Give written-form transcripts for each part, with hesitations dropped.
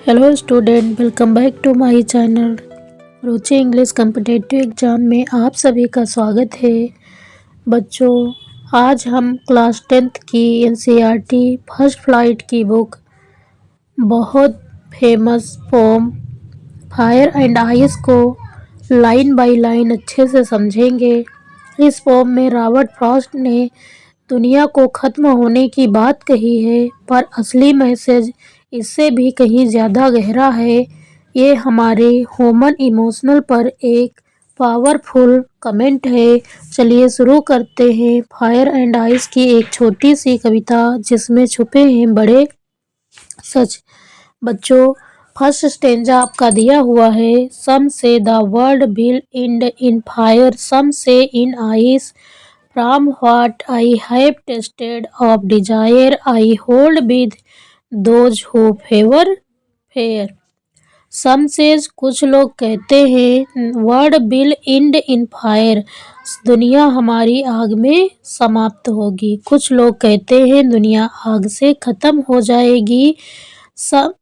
Hello student, welcome back to my channel. Ruchi English competitive exam में आप सभी का स्वागत है। बच्चों, आज हम क्लास 10th की एनसीईआरटी फर्स्ट फ्लाइट की बुक बहुत famous poem fire and ice को लाइन बाय लाइन अच्छे से समझेंगे। इस पोम में रॉबर्ट फ्रॉस्ट ने दुनिया को खत्म होने की बात कही है, पर असली मैसेज इससे भी कहीं ज़्यादा गहरा है। ये हमारे ह्यूमन इमोशनल पर एक पावरफुल कमेंट है। चलिए शुरू करते हैं। फायर एंड आइस की एक छोटी सी कविता जिसमें छुपे हैं बड़े सच। बच्चों, फर्स्ट स्टेंजा आपका दिया हुआ है। Some say the world will end in fire, some say in ice. From what I have tasted of desire, I hold with those who favor fair. Some says, कुछ लोग कहते हैं, word will end in fire, दुनिया हमारी आग में समाप्त होगी। कुछ लोग कहते हैं दुनिया आग से खत्म हो जाएगी। सब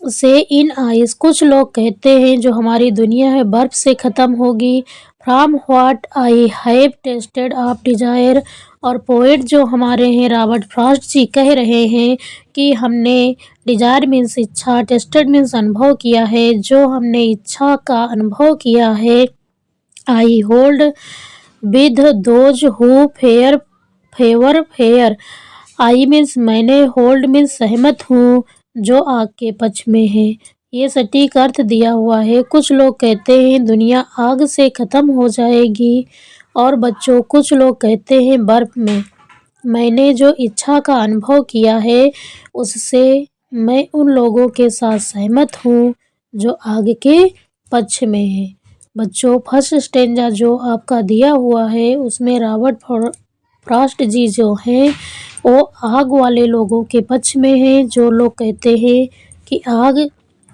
से इन आइस, कुछ लोग कहते हैं जो हमारी दुनिया है बर्फ से खत्म होगी। From what I have tasted of Dzire, और पोएट जो हमारे हैं रॉबर्ट फ्रॉस्ट जी कह रहे हैं कि हमने डिजायर मीन्स इच्छा, टेस्टेड मीन्स अनुभव किया है, जो हमने इच्छा का अनुभव किया है। आई hold with those who favour fair, I means मैंने, होल्ड मीन्स सहमत हूँ, जो आग के पक्ष में है। ये सटीक अर्थ दिया हुआ है। कुछ लोग कहते हैं दुनिया आग से खत्म हो जाएगी, और बच्चों कुछ लोग कहते हैं बर्फ में। मैंने जो इच्छा का अनुभव किया है उससे मैं उन लोगों के साथ सहमत हूँ जो आग के पक्ष में है। बच्चों, फर्स्ट स्टेंजा जो आपका दिया हुआ है उसमें रॉबर्ट फ्रॉस्ट जी जो हैं वो आग वाले लोगों के पक्ष में है, जो लोग कहते हैं कि आग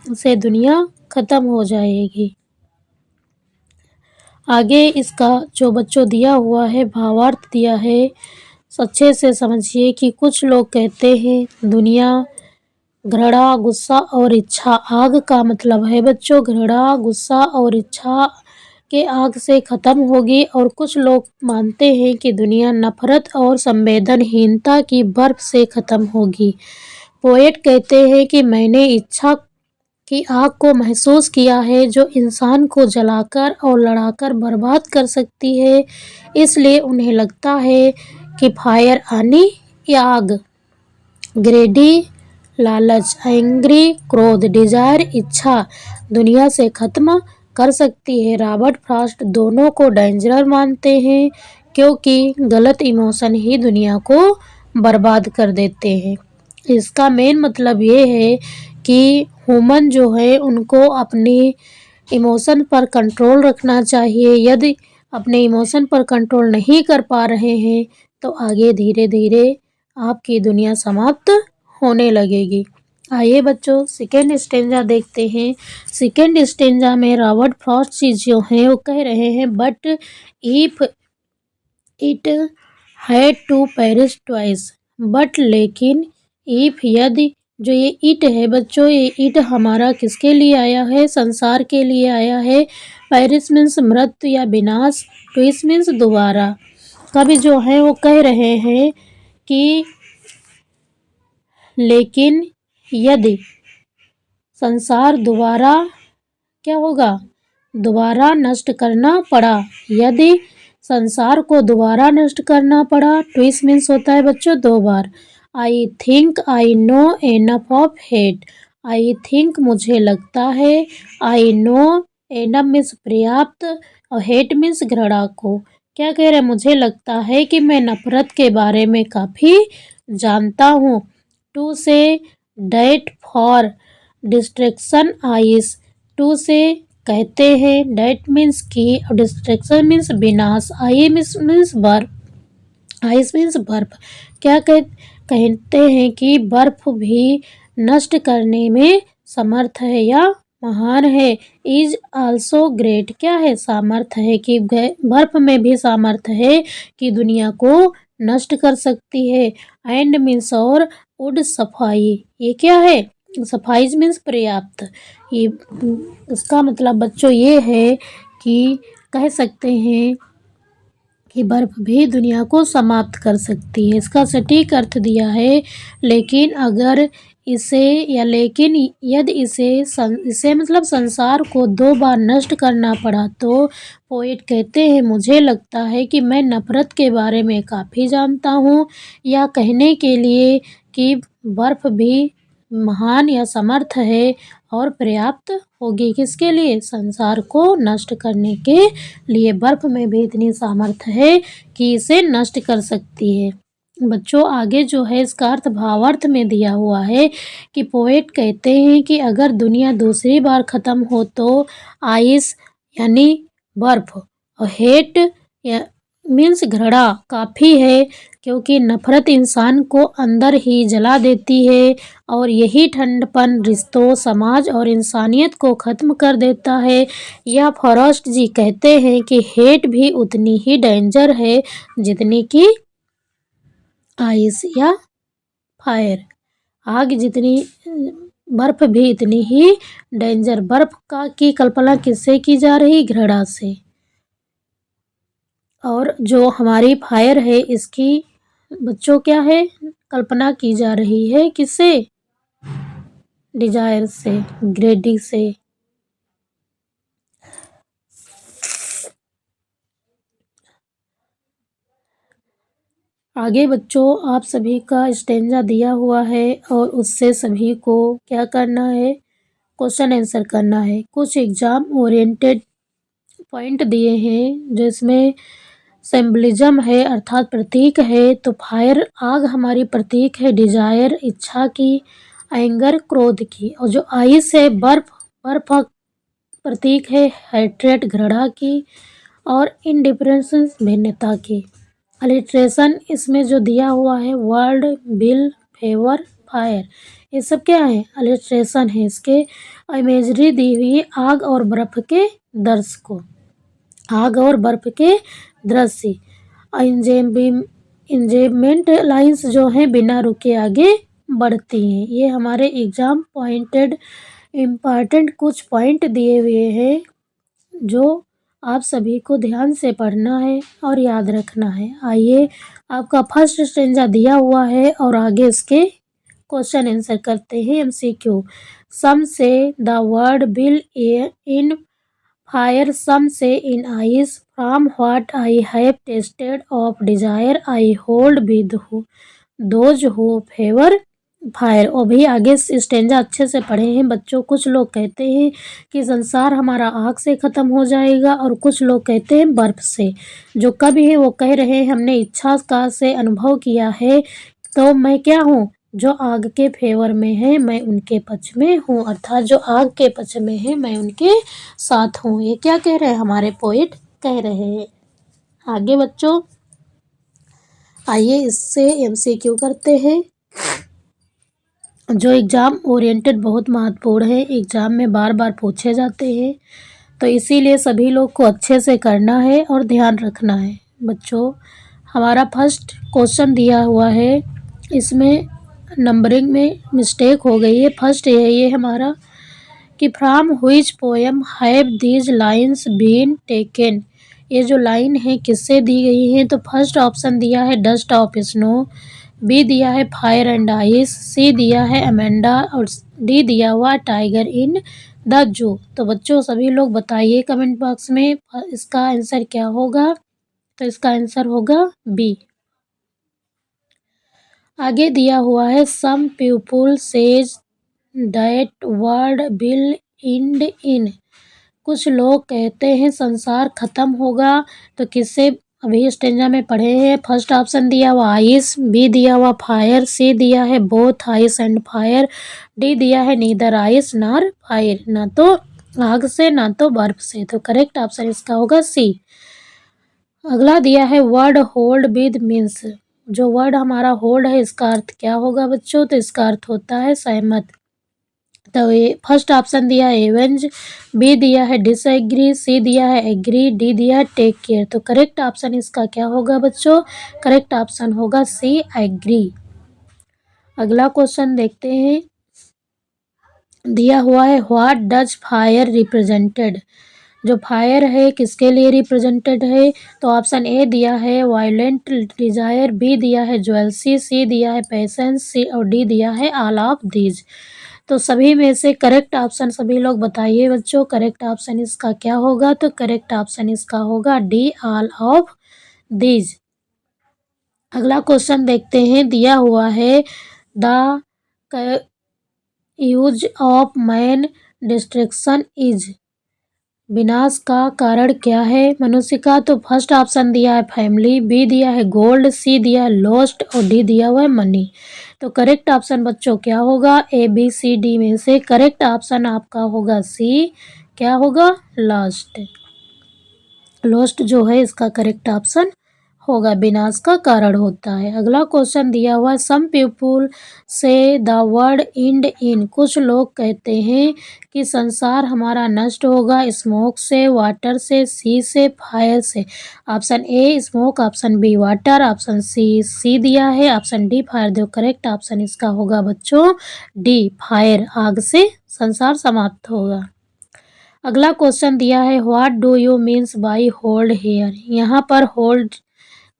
से दुनिया खत्म हो जाएगी। आगे इसका जो बच्चों दिया हुआ है भावार्थ दिया है, अच्छे से समझिए कि कुछ लोग कहते हैं दुनिया घृणा, गुस्सा और इच्छा, आग का मतलब है बच्चों घृणा, गुस्सा और इच्छा के आग से खत्म होगी। और कुछ लोग मानते हैं कि दुनिया नफरत और संवेदनहीनता की बर्फ से खत्म होगी। पोएट कहते हैं कि मैंने इच्छा की आग को महसूस किया है, जो इंसान को जलाकर और लड़ाकर बर्बाद कर सकती है। इसलिए उन्हें लगता है कि फायर आनी या आग, ग्रेडी लालच, एंग्री क्रोध, डिजायर इच्छा, दुनिया से खत्म कर सकती है। रॉबर्ट फ्रॉस्ट दोनों को डेंजरस मानते हैं, क्योंकि गलत इमोशन ही दुनिया को बर्बाद कर देते हैं। इसका मेन मतलब ये है कि ह्यूमन जो है उनको अपनी इमोशन पर कंट्रोल रखना चाहिए। यदि अपने इमोशन पर कंट्रोल नहीं कर पा रहे हैं तो आगे धीरे धीरे आपकी दुनिया समाप्त होने लगेगी। आइए बच्चों सेकेंड स्टेंजा देखते हैं। सेकेंड स्टेंजा में रॉबर्ट फ्रॉस्ट जी जो हैं वो कह रहे हैं, but if it had to perish twice, but लेकिन, इफ यदि, जो ये इट है बच्चों, ये इट हमारा किसके लिए आया है? संसार के लिए आया है। पेरिश मीन्स मृत्यु या विनाश, ट्विस मीन्स दोबारा। कवि जो है वो कह रहे हैं कि लेकिन यदि संसार दोबारा क्या होगा? दोबारा नष्ट करना पड़ा। यदि संसार को दोबारा नष्ट करना पड़ा, ट्विस मीन्स होता है बच्चों दो बार। I think I know enough of hate, I think मुझे लगता है, आई नो एनफ मीन्स पर्याप्त, और हेट मीन्स घृणा को। क्या कह रहे हैं? मुझे लगता है कि मैं नफरत के बारे में काफ़ी जानता हूँ। To say that for destruction ice, to say कहते हैं, डेट मीन्स की, और डिस्ट्रैक्शन मीन्स विनाश, आई मीन्स बर्फ, आइस मीन्स बर्फ। क्या कहते हैं कि बर्फ भी नष्ट करने में समर्थ है या महान है। इज आल्सो ग्रेट, क्या है? सामर्थ है, कि बर्फ में भी सामर्थ है कि दुनिया को नष्ट कर सकती है। एंड मीन्स और, वुड सफाई, ये क्या है? सफाइज मीन्स पर्याप्त। ये इसका मतलब बच्चों ये है कि कह सकते हैं कि बर्फ भी दुनिया को समाप्त कर सकती है। इसका सटीक अर्थ दिया है, लेकिन अगर इसे या लेकिन यदि इसे मतलब संसार को 2 बार नष्ट करना पड़ा तो पोएट कहते हैं, मुझे लगता है कि मैं नफ़रत के बारे में काफ़ी जानता हूँ, या कहने के लिए कि बर्फ भी महान या समर्थ है और पर्याप्त होगी। किसके लिए? संसार को नष्ट करने के लिए बर्फ में भी इतनी सामर्थ्य है कि इसे नष्ट कर सकती है। बच्चों आगे जो है इसका अर्थ भावार्थ में दिया हुआ है कि पोएट कहते हैं कि अगर दुनिया दूसरी बार ख़त्म हो तो आइस यानी बर्फ और हेट या मीन्स घृणा काफ़ी है, क्योंकि नफ़रत इंसान को अंदर ही जला देती है और यही ठंडपन रिश्तों, समाज और इंसानियत को ख़त्म कर देता है। या फॉरेस्ट जी कहते हैं कि हेट भी उतनी ही डेंजर है जितनी कि आइस या फायर। आग जितनी बर्फ भी इतनी ही डेंजर। बर्फ का की कल्पना किससे की जा रही? घृणा से। और जो हमारी फायर है इसकी बच्चों क्या है? कल्पना की जा रही है किससे? डिजायर से, ग्रेडी से। आगे बच्चों आप सभी का स्टेंजा दिया हुआ है और उससे सभी को क्या करना है? क्वेश्चन आंसर करना है। कुछ एग्जाम ओरिएंटेड पॉइंट दिए हैं जिसमें सिंबलिज्म है अर्थात प्रतीक है। तो फायर आग हमारी प्रतीक है डिजायर इच्छा की, एंगर क्रोध की, और जो आइस है बर्फ, बर्फ प्रतीक है हेट्रेट घृणा की, और इंडिफरेंस भिन्नता की। अलिट्रेशन इसमें जो दिया हुआ है वर्ल्ड, बिल, फेवर, फायर, ये सब क्या है? अलिट्रेशन है। इसके इमेजरी दी हुई है आग और बर्फ के दृश्य को, आग और बर्फ के दृश्य। इंजेबमेंट लाइंस जो हैं बिना रुके आगे बढ़ती हैं। ये हमारे एग्जाम पॉइंटेड इम्पॉर्टेंट कुछ पॉइंट दिए हुए हैं जो आप सभी को ध्यान से पढ़ना है और याद रखना है। आइए आपका फर्स्ट स्टेंजा दिया हुआ है और आगे इसके क्वेश्चन आंसर करते हैं। MCQ. Some say the world will in fire, some say in ice, from what I have tasted of desire I hold with those who favour fire. और भी आगे स्टेंजा अच्छे से पढ़े हैं बच्चों। कुछ लोग कहते हैं कि संसार हमारा आग से ख़त्म हो जाएगा और कुछ लोग कहते हैं बर्फ से। जो कवि है वो कह रहे हैं हमने इच्छा का से अनुभव किया है, तो मैं क्या हूँ? जो आग के फेवर में है मैं उनके पक्ष में हूँ, अर्थात जो आग के पक्ष में है मैं उनके साथ हूँ। ये क्या कह रहे हैं? हमारे पोएट कह रहे हैं। आगे बच्चों आइए इससे एमसीक्यू करते हैं जो एग्ज़ाम ओरिएंटेड बहुत महत्वपूर्ण है, एग्ज़ाम में बार बार पूछे जाते हैं, तो इसीलिए सभी लोग को अच्छे से करना है और ध्यान रखना है। बच्चों हमारा फर्स्ट क्वेश्चन दिया हुआ है, इसमें नंबरिंग में मिस्टेक हो गई है। फर्स्ट है ये हमारा कि from which poem have these lines been taken. ये जो लाइन है किससे दी गई है? तो फर्स्ट ऑप्शन दिया है डस्ट ऑफ स्नो, बी दिया है फायर एंड आइस, सी दिया है अमेंडा और डी दिया हुआ टाइगर इन द जू। तो बच्चों सभी लोग बताइए कमेंट बॉक्स में इसका आंसर क्या होगा? तो इसका आंसर होगा बी। आगे दिया हुआ है some people say that world will end in. कुछ लोग कहते हैं संसार खत्म होगा, तो किससे अभी स्टेंजा में पढ़े हैं। फर्स्ट ऑप्शन दिया हुआ आइस, बी दिया हुआ फायर, सी दिया है both ice and fire, D दिया है नीदर आइस नॉर फायर, ना तो आग से ना तो बर्फ से। तो करेक्ट ऑप्शन इसका होगा सी। अगला दिया है वर्ड होल्ड विद मीन्स। जो वर्ड हमारा होल्ड है इसका अर्थ क्या होगा बच्चों? तो इसका अर्थ होता है सहमत। तो ये फर्स्ट ऑप्शन दिया है एवेंज, बी दिया है डिसएग्री, सी दिया है एग्री, डी दिया है टेक केयर। तो करेक्ट ऑप्शन इसका क्या होगा बच्चों? करेक्ट ऑप्शन होगा सी एग्री। अगला क्वेश्चन देखते हैं। दिया हुआ है व्हाट डज फायर रिप्रेजेंटेड। जो फायर है किसके लिए रिप्रेजेंटेड है, तो ऑप्शन ए दिया है वायलेंट डिजायर, बी दिया है ज्वेलसी, सी दिया है पेशेंस, सी और डी दिया है ऑल ऑफ दीज। तो सभी में से करेक्ट ऑप्शन सभी लोग बताइए बच्चों, करेक्ट ऑप्शन इसका क्या होगा, तो करेक्ट ऑप्शन इसका होगा डी ऑल ऑफ दीज। अगला क्वेश्चन देखते हैं, दिया हुआ है the use of man destruction is, विनाश का कारण क्या है मनुष्य का, तो फर्स्ट ऑप्शन दिया है फैमिली, बी दिया है गोल्ड, सी दिया है लॉस्ट और डी दिया हुआ है मनी। तो करेक्ट ऑप्शन बच्चों क्या होगा, ए बी सी डी में से करेक्ट ऑप्शन आपका होगा सी, क्या होगा लॉस्ट। लॉस्ट जो है इसका करेक्ट ऑप्शन होगा, विनाश का कारण होता है। अगला क्वेश्चन दिया हुआ है सम पीपुल से द वर्ल्ड एंड इन, कुछ लोग कहते हैं कि संसार हमारा नष्ट होगा स्मोक से, वाटर से, सी से, फायर से। Option A smoke, option B water, option C दिया है, ऑप्शन डी फायर। दो करेक्ट ऑप्शन इसका होगा बच्चों डी फायर, आग से संसार समाप्त होगा। अगला क्वेश्चन दिया है what do you means by hold here, यहाँ पर होल्ड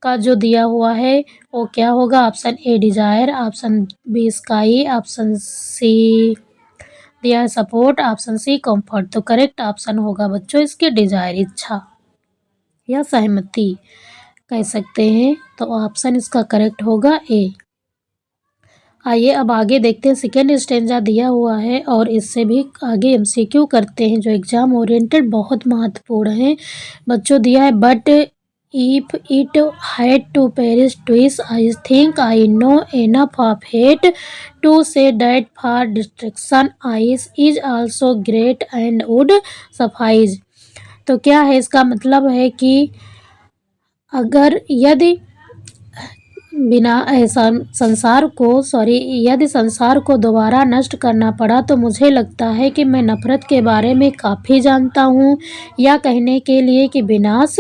का जो दिया हुआ है वो क्या होगा, option A desire, option B sky, option C दिया है सपोर्ट, ऑप्शन सी कंफर्ट। तो करेक्ट ऑप्शन होगा बच्चों इसके डिजायर, इच्छा या सहमति कह सकते हैं, तो ऑप्शन इसका करेक्ट होगा ए। आइए अब आगे देखते हैं, सेकेंड स्टेंजा दिया हुआ है और इससे भी आगे एमसीक्यू करते हैं जो एग्जाम ओरिएंटेड बहुत महत्वपूर्ण है बच्चों। दिया है but if it had to perish twice I think I know enough of hate to say that for destruction ice is also great and would suffice. तो क्या है इसका मतलब है कि अगर यदि बिना संसार को यदि संसार को दोबारा नष्ट करना पड़ा तो मुझे लगता है कि मैं नफरत के बारे में काफ़ी जानता हूँ, या कहने के लिए कि विनाश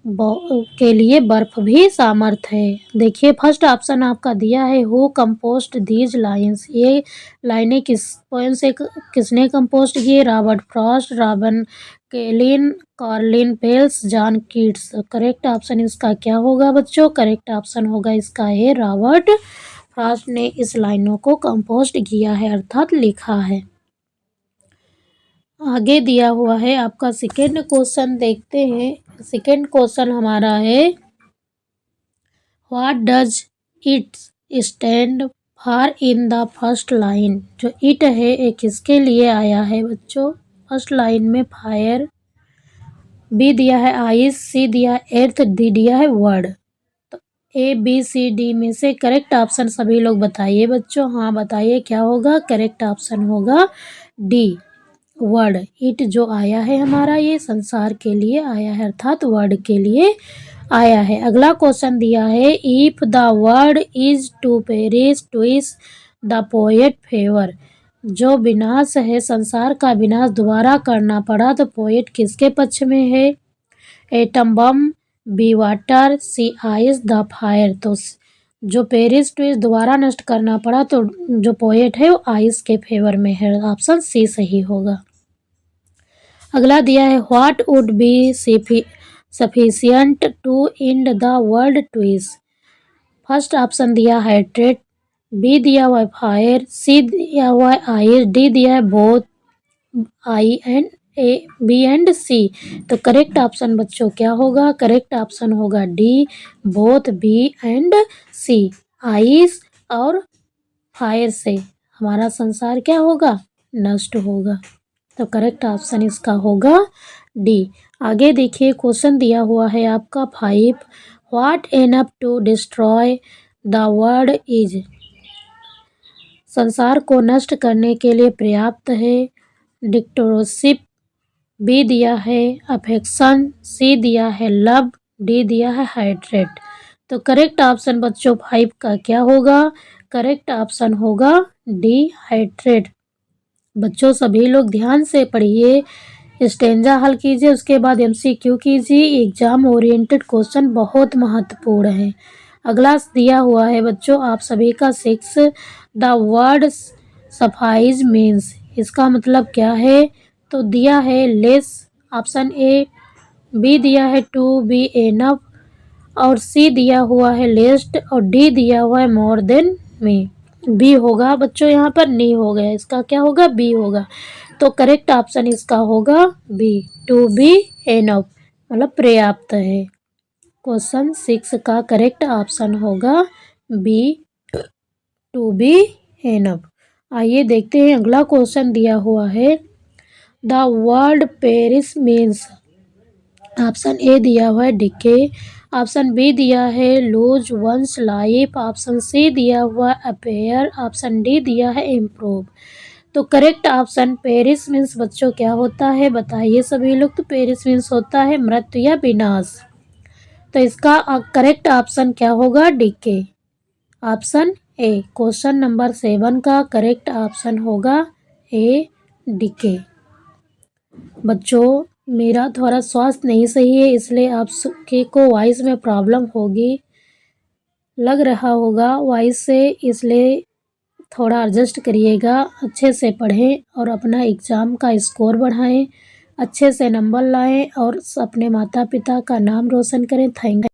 के लिए बर्फ भी सामर्थ है। देखिए फर्स्ट ऑप्शन आपका दिया है हु कंपोस्ट दीज लाइन्स, ये लाइनें किस पोएम से किसने कंपोस्ट किए, रॉबर्ट फ्रॉस्ट, रॉबिन केलिन, कार्लिन पेल्स, जॉन कीट्स। करेक्ट ऑप्शन इसका क्या होगा बच्चों, करेक्ट ऑप्शन होगा इसका है रॉबर्ट फ्रॉस्ट ने इस लाइनों को कंपोस्ट किया है अर्थात लिखा है। आगे दिया हुआ है आपका सेकेंड क्वेश्चन देखते हैं। सेकेंड क्वेश्चन हमारा है what does it stand for in the first line. जो इट है ये किसके लिए आया है बच्चों, फर्स्ट लाइन में फायर, बी दिया है आइस, सी दिया है एर्थ, डी दिया है वर्ड। तो ए बी सी डी में से करेक्ट ऑप्शन सभी लोग बताइए बच्चों, हाँ बताइए क्या होगा, करेक्ट ऑप्शन होगा डी वर्ड। इट जो आया है हमारा ये संसार के लिए आया है अर्थात वर्ड के लिए आया है। अगला क्वेश्चन दिया है if the word is to perish twice the poet favour. जो विनाश है संसार का विनाश दोबारा करना पड़ा तो पोएट किसके पक्ष में है, atom bomb, B water, C ice, the fire. तो जो पेरिस ट्विस दोबारा नष्ट करना पड़ा तो जो पोएट है वो आइस के फेवर में है, ऑप्शन सी सही होगा। अगला दिया है what would be sufficient to end the world twice. First option दिया है ट्रेड, बी दिया हुआ है फायर, सी दिया हुआ है आइस, डी दिया है both I and A B and C. तो करेक्ट ऑप्शन बच्चों क्या होगा, करेक्ट ऑप्शन होगा D both B and C, ice और फायर से हमारा संसार क्या होगा, नष्ट होगा। तो करेक्ट ऑप्शन इसका होगा डी। आगे देखिए क्वेश्चन दिया हुआ है आपका 5 what enough to destroy the world is. संसार को नष्ट करने के लिए पर्याप्त है, डिक्टेटरशिप, बी दिया है अफेक्शन, सी दिया है लव, डी दिया है हाइड्रेट। तो करेक्ट ऑप्शन बच्चों 5 का क्या होगा, करेक्ट ऑप्शन होगा डी हाइड्रेट। बच्चों सभी लोग ध्यान से पढ़िए, स्टेंजा हल कीजिए उसके बाद एमसीक्यू कीजिए, एग्जाम ओरिएंटेड क्वेश्चन बहुत महत्वपूर्ण है। अगला दिया हुआ है बच्चों आप सभी का 6 द वर्ड सफाइज मीन्स, इसका मतलब क्या है? तो दिया है लेस ऑप्शन ए, बी दिया है टू बी एनफ, और सी दिया हुआ है लेस्ट, और डी दिया हुआ है मोर देन मी। बी होगा बच्चों, यहाँ पर नी हो गया, इसका क्या होगा? बी होगा। तो करेक्ट ऑप्शन इसका होगा बी, टू बी एनफ, मतलब पर्याप्त है। क्वेश्चन 6 का करेक्ट ऑप्शन होगा बी, टू बी एनफ। आइए देखते हैं अगला क्वेश्चन दिया हुआ है। The word perish means, option A दिया हुआ है डिके, ऑप्शन बी दिया है lose one's life, option C दिया हुआ अपेयर, ऑप्शन डी दिया है इम्प्रूव। तो करेक्ट ऑप्शन पेरिस मीन्स बच्चों क्या होता है बताइए सभी लोग? तो पेरिस मीन्स होता है मृत्यु या विनाश। तो इसका करेक्ट ऑप्शन क्या होगा? Decay, option A. Question number 7 का करेक्ट ऑप्शन होगा ए, डीके। बच्चों मेरा थोड़ा स्वास्थ्य नहीं सही है, इसलिए आप सबके को वॉइस में प्रॉब्लम होगी, लग रहा होगा वॉइस से, इसलिए थोड़ा एडजस्ट करिएगा। अच्छे से पढ़ें और अपना एग्ज़ाम का स्कोर बढ़ाएं, अच्छे से नंबर लाएं और अपने माता पिता का नाम रोशन करें। थैंक